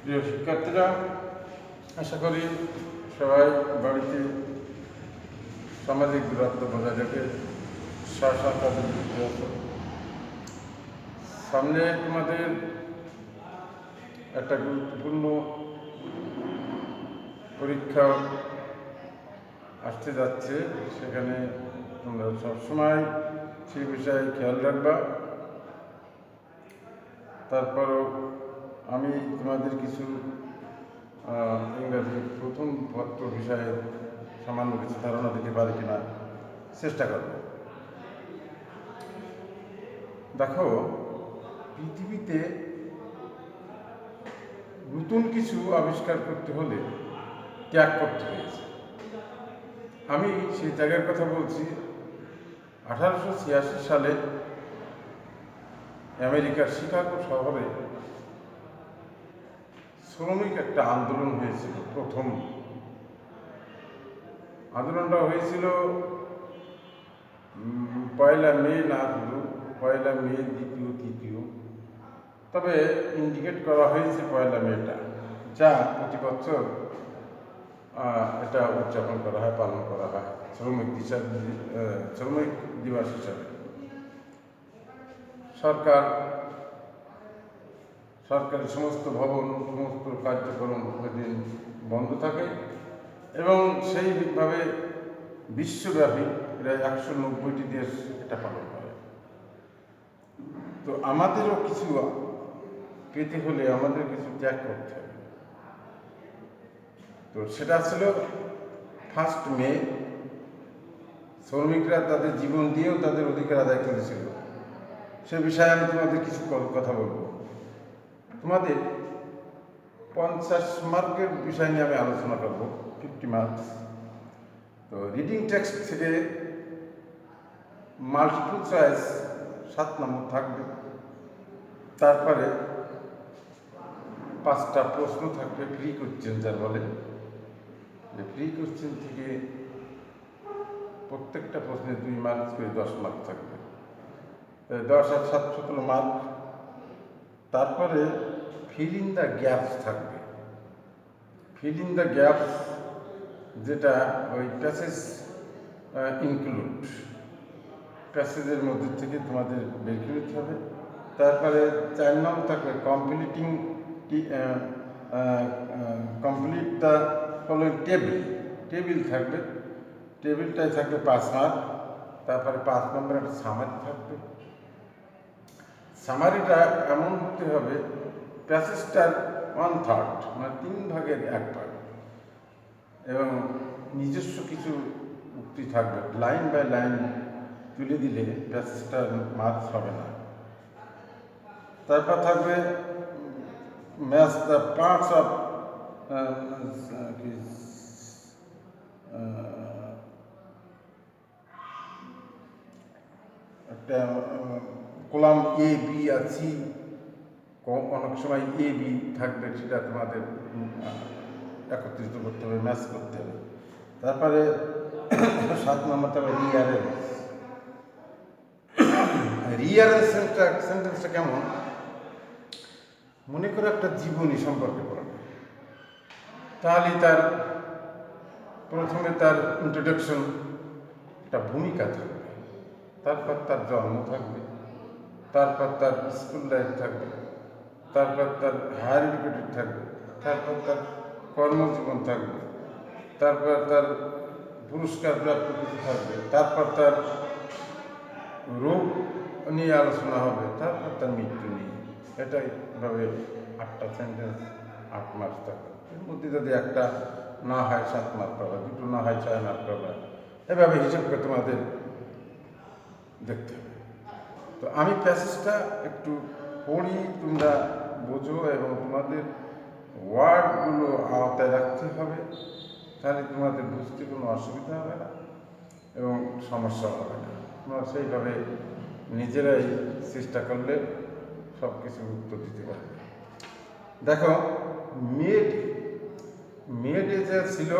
প্রিয় শিক্ষার্থীরা, আশা করি সবাই বাড়িতে সামাজিক দূরত্ব বজায় রেখে কাজে যুক্ত আছে। সামনে তোমাদের একটা গুরুত্বপূর্ণ পরীক্ষা আসতে যাচ্ছে, সেখানে তোমরা সবসময় সেই বিষয়ে খেয়াল রাখবা। তারপরও আমি তোমাদের কিছু ইংরাজি প্রথম পত্র বিষয়ে সামান্য কিছু ধারণা দিতে পারি কিনা চেষ্টা করব। দেখো, পৃথিবীতে নতুন কিছু আবিষ্কার করতে হলে ত্যাগ করতে হয়েছে। আমি সেই ত্যাগের কথা বলছি। 1886 সালে আমেরিকার শিকাগো শহরে শ্রমিক একটা আন্দোলন হয়েছিল। প্রথম আন্দোলনটা হয়েছিল 1 মে, না শুধু 1 মে, 2, 3, তবে ইন্ডিকেট করা হয়েছে 1 মেটা, যা প্রতি বছর এটা উদযাপন করা হয়, পালন করা হয় শ্রমিক দিবস হিসাবে। সরকারের সমস্ত ভবন, সমস্ত কার্যক্রম ওইদিন বন্ধ থাকে এবং সেইভাবে বিশ্বব্যাপী প্রায় 190টি দেশ এটা পালন করে। তো আমাদেরও কিছু পেতে হলে আমাদের কিছু ত্যাগ করতে হবে। তো সেটা ছিল 1 মে। শ্রমিকরা তাদের জীবন দিয়েও তাদের অধিকার আদায় করেছিল। সে বিষয়ে আমি তোমাদের কিছু কথা বলবো। তোমাদের 50 মার্কের বিষয় নিয়ে আমি আলোচনা করব, 50 মার্কস। তো রিডিং টেক্সট থেকে মাল্টিপল চয়েস 7 নম্বর থাকবে। তারপরে 5টা প্রশ্ন থাকবে, প্রি কোশ্চেন যার বলে। প্রি কোশ্চেন থেকে প্রত্যেকটা প্রশ্নে 2 মার্কস করে 10 মার্ক থাকবে, 10 আর 7 17 মার্ক। তারপরে ফিল ইন দ্য গ্যাপস থাকবে। ফিল ইন দ্য গ্যাপস যেটা ওই প্যাসেজ ইনক্লুড, প্যাসেজের মধ্যে থেকে তোমাদের বের করে দিতে হবে। তারপরে 4 নম্বর থাকবে কমপ্লিট দ্য ফলোইং টেবিল থাকবে। টেবিলটাই থাকবে 5 মার্ক। তারপরে 5 নম্বর একটা সামারি থাকবে। সামারিটা এমন হতে হবে প্যাসেজটার 1/3, মানে 3 ভাগের 1 ভাগ, এবং নিজস্ব কিছু উক্তি থাকবে। লাইন বাই লাইন তুলে দিলে প্যাসেজটার মার্কস হবে না। তারপর থাকবে ম্যাচ দ্য পার্টস অফ একটা কলাম এ, বি আর সি, অনেক সময় এ, বি থাকবে, সেটা তোমাদের একত্রিত করতে হবে, ম্যাচ করতে হবে। তারপরে 7 নম্বর থাকবে সেন্টেন্সটা কেমন? মনে করো একটা জীবনী সম্পর্কে পড়বে, তাহলে তার প্রথমে তার ইন্ট্রোডাকশন, একটা ভূমিকা থাকবে। তারপর তার জন্ম থাকবে, তারপর তার স্কুল লাইফ থাকবে, তারপর তার হায়ার এডুকেটেড থাকবে, তারপর তার কর্মজীবন থাকবে, তারপর তার পুরস্কার প্রাপ্ত কিছু থাকবে, তারপর তার রোগ নিয়ে আলোচনা হবে, তারপর তার মৃত্যু নিয়ে। এটাই ভাবে 8টা সেন্টেন্স, 8 মার্ক থাকবে। এর মধ্যে যদি একটা না হয় 7 মার্ক পাবে, 2টো না হয় 6 মার্ক পাবে। এভাবে হিসাব করে তোমাদের দেখতে হবে। তো আমি প্যাসেজটা একটু পড়ি, তোমরা বোঝো এবং তোমাদের ওয়ার্ডগুলো আওতায় রাখতে হবে। তাহলে তোমাদের বুঝতে কোনো অসুবিধা হবে না এবং সমস্যা হবে না। তোমরা সেইভাবে নিজেরাই চেষ্টা করলে সব কিছু উত্তর দিতে পারবে। দেখো, মে ডে যে ছিল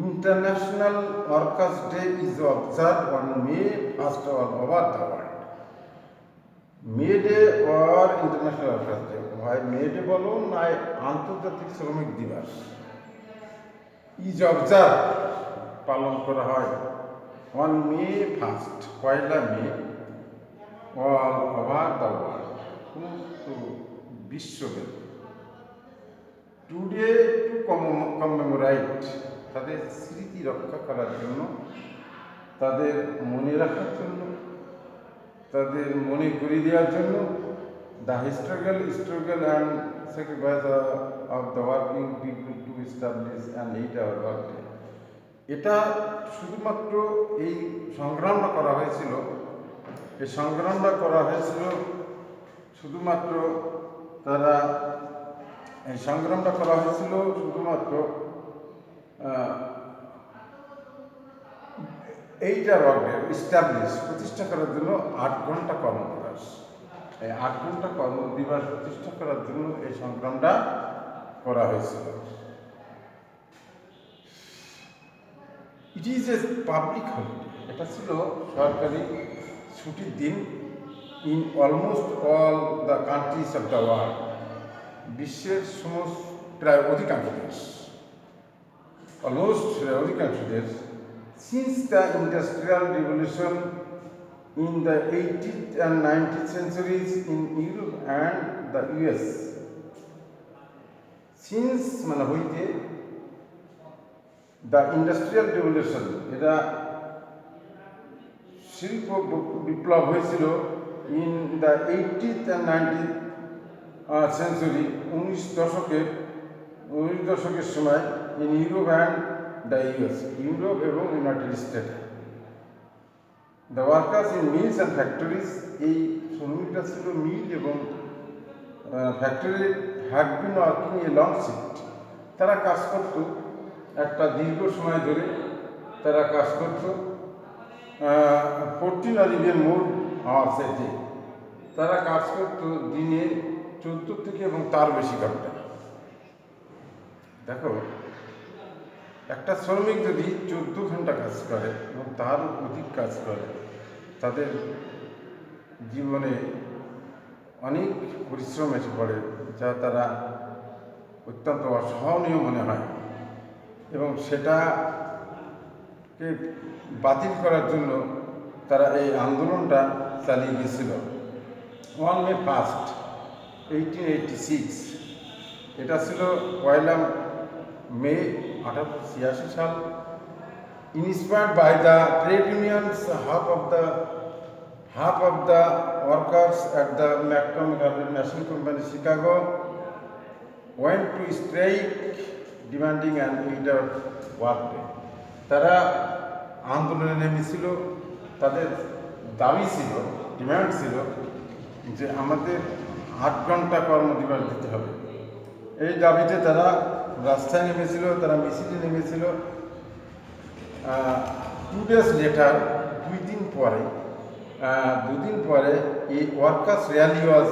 international workers day is observe on May 1 all over the world. May Day or international workers day, হয় মে ডে বলো না আন্তর্জাতিক শ্রমিক দিবস, ইজ অবজার্ভ পালন করা হয় on May 1, Poila May, all over the world, সমস্ত বিশ্বব্যাপী। টুডে টু কমেমোরাইট, তাদের স্মৃতি রক্ষা করার জন্য, তাদের মনে রাখার জন্য, তাদের মনে করিয়ে দেওয়ার জন্য, the struggle and sacrifice of the working people to establish and 8-hour ওয়ার্কডে। এটা শুধুমাত্র এই সংগ্রামটা করা হয়েছিল, এই সংগ্রামটা করা হয়েছিল শুধুমাত্র তারা এই সংগ্রামটা করা হয়েছিল শুধুমাত্র 8-hour ওয়ার্কডে এস্টাবলিশ, প্রতিষ্ঠা করার জন্য 8 ঘন্টা কর্মদিবস। এই 8 ঘন্টা কর্মদিবস প্রতিষ্ঠা করার জন্য এই সংগ্রামটা করা হয়েছিল। It is a public holiday, এটা ছিল সরকারি ছুটির দিন in almost all the countries of the world, বিশ্বের সমস্ত প্রায় অধিকাংশ দেশ, অলমোস্ট অধিকাংশ দেশ, since the industrial revolution in the 18th and 19th centuries in Europe and the US. Since মানে হইতে দ্য ইন্ডাস্ট্রিয়াল রিভলিউশন, এটা শিল্প বিপ্লব হয়েছিল in the 18th and 19th century, 19 দশকের সময় in Europe and the US, Europe এবং united স্টেটে। The workers in mills and factories, এই শ্রমিকরা ছিল মিল এবং factory, had been working a long shift, তারা কাজ করত একটা দীর্ঘ সময় ধরে, তারা কাজ করত 14 or even more hours a day, তারা কাজ করত দিনে 14 থেকে এবং তার বেশি ঘন্টা। দেখো, একটা শ্রমিক যদি 14 ঘন্টা কাজ করে এবং তার অধিক কাজ করে, তাদের জীবনে অনেক পরিশ্রম এসে পড়ে, যা তারা অত্যন্ত অসহনীয় মনে হয়, এবং সেটাকে বাতিল করার জন্য তারা এই আন্দোলনটা চালিয়ে গিয়েছিল। 1 May 1886, এটা ছিল পয়লা মে 1886 সাল। Inspired by the trade unions, half of the workers at the McCormick Machine Company, Chicago, went to strike, demanding an 8-hour workday. তারা আন্দোলনে নেমেছিল, তাদের দাবি ছিল, ডিমান্ড ছিল যে আমাদের 8 ঘন্টা কর্মদিবস দিতে হবে। এই দাবিতে তারা রাস্তায় নেমেছিল, তারা মিছিলে নেমেছিল। 2 days later, 2 দিন পরে এই workers rally was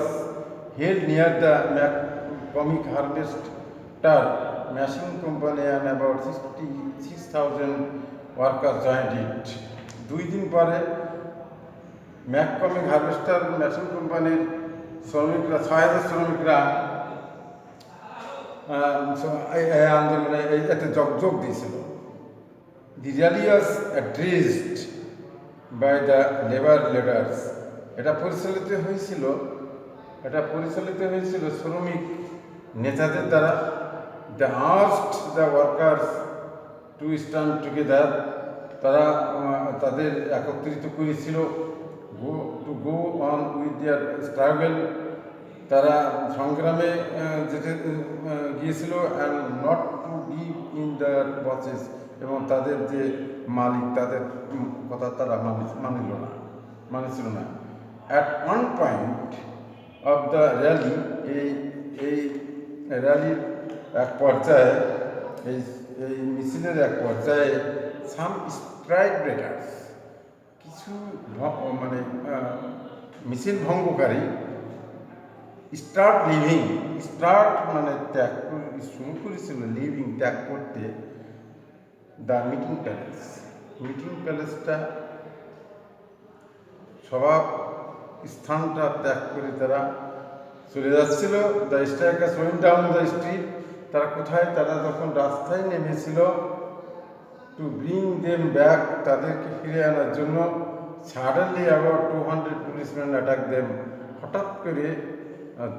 held near the McCormick Harvester Machine Company and about 66,000 workers joined it. 2 দিন পরে McCormick Harvester Machine Companyর শ্রমিকরা, 6,000 শ্রমিকরা এই আন্দোলনে এতে যোগ দিয়েছিল। The rally was addressed by the labor leaders. এটা পরিচালিত হয়েছিল শ্রমিক নেতাদের দ্বারা। They asked the workers to stand together. তারা তাদের একত্রিত করেছিল to go on with their struggle. তারা সংগ্রামে যেতে গিয়েছিল, and not to give in the buses, এবং তাদের যে মালিক তাদের কথা তারা মানিছিল না। At one point of the rally, এই র্যালির এক পর্যায়ে, এই মিছিলের এক পর্যায়ে, সাম স্ট্রাইক ব্রেকার্স, কিছু মানে মিছিল ভঙ্গকারী, স্টার্ট মানে ত্যাগ শুরু করেছিল, ত্যাগ করতে দ্য মিটিং প্যালেসটা, সভা স্থানটা ত্যাগ করে তারা চলে যাচ্ছিল। The strikers went down the street, তারা কোথায়, তারা যখন রাস্তায় নেমেছিল টু ব্রিং দেম ব্যাক, তাদেরকে ফিরে আনার জন্য। Suddenly about 200 policeman attack them, হঠাৎ করে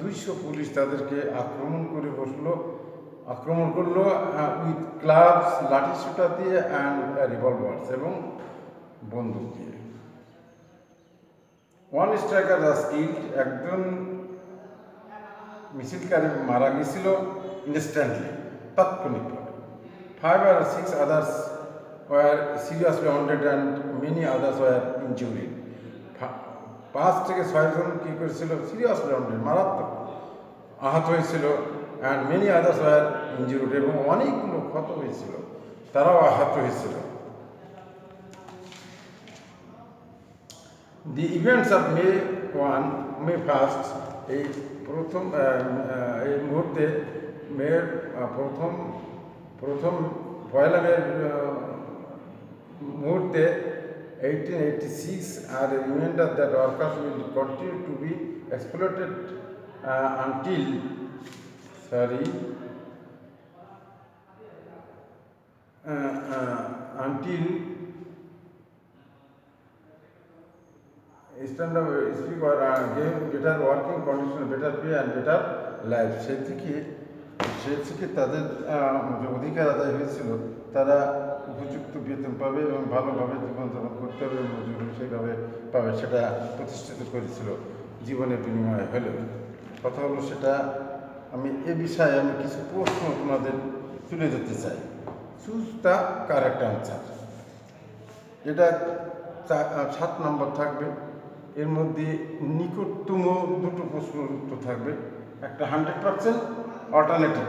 200 পুলিশ তাদেরকে আক্রমণ করলো উইথ ক্লাবস, লাঠি সুটা দিয়ে, অ্যান্ড রিভলভার্স, এবং বন্দুক দিয়ে। ওয়ান স্ট্রাইকার ওয়াজ কিল্ড, একজন মিছিলকারী মারা গেছিল ইনস্ট্যান্টলি, তাৎক্ষণিকভাবে। 5 or 6 others were seriously wounded and many others were injured. 5 থেকে 6 জন কী করেছিল, সিরিয়াসলি wounded, মারাত্মক আহত হয়েছিল, and many others war injured, এবং অনেকগুলো ক্ষত হয়েছিল, তারাও আহত হয়েছিল। দি ইভেন্টস অফ মে 1 এই প্রথম এই মুহূর্তে মেয়ের প্রথম পয়লা মের মুহূর্তে 1886 আর a reminder that workers will continue to be exploited until standard speak or gain better working condition, better pay and better life, সেই থেকে তাদের যে অধিকার আদায় হয়েছিল, তারা উপযুক্ত বেতন পাবে এবং ভালোভাবে জীবনযাপন করতে হবে, মজুরি সেইভাবে পাবে, সেটা প্রতিষ্ঠিত করেছিল জীবনের বিনিময়ে হলেও। কথা হলো সেটা, আমি এ বিষয়ে কিছু প্রশ্ন তোমাদের তুলে ধরতে চাই। Choose the correct answer. এটা 7 নম্বর থাকবে। এর মধ্যে নিকটতম দুটো প্রশ্নের উত্তর থাকবে, একটা 100% অল্টারনেটিভ,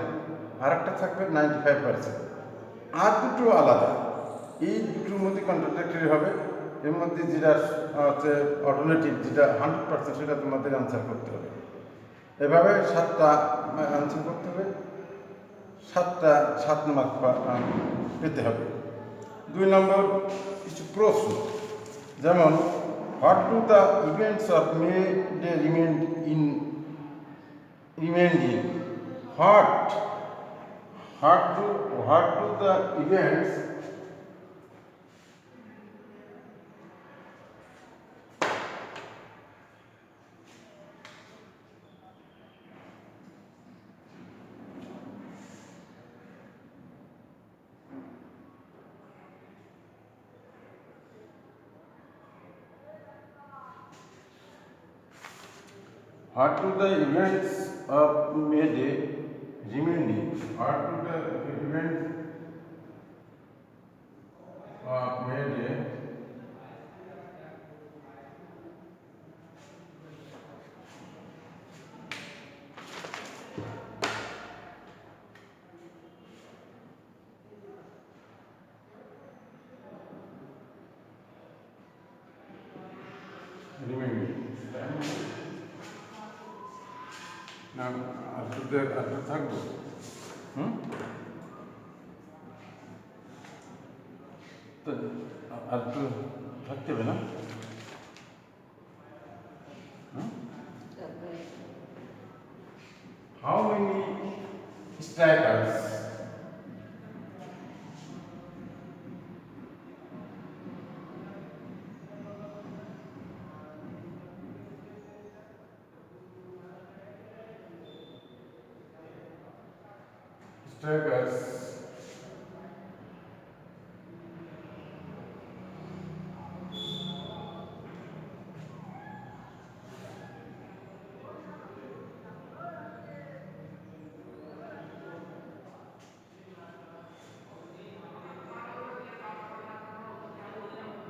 আর একটা থাকবে 95%, আর দুটো আলাদা। এই দুটোর মধ্যে কন্ট্রাডিক্টরি হবে। এর মধ্যে যেটা হচ্ছে অল্টারনেটিভ, যেটা 100%, সেটা তোমাদের আনসার করতে হবে। এভাবে 7টা আনসার করতে হবে, 7 মার্ক পেতে হবে। 2 নম্বর কিছু প্রশ্ন, যেমন what do the events of May Day রিমেন্ড in what do the events What do the events of May Day remain in? What do the events of May Day remain in? না আর থাকবো। তো আর তো থাকতে হবে না। How many strikers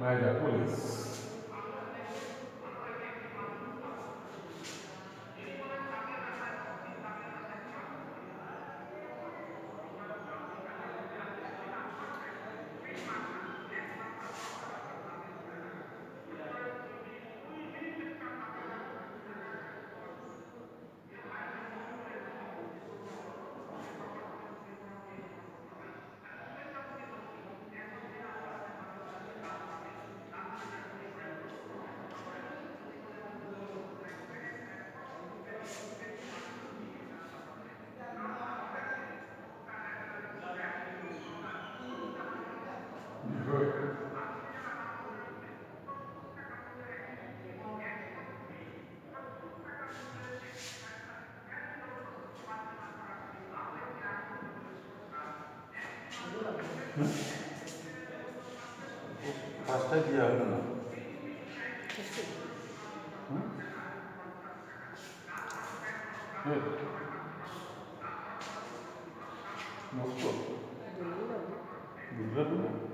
by the police? পাঁচটায় দেওয়া হলো না। মস্ত বুঝলেন না।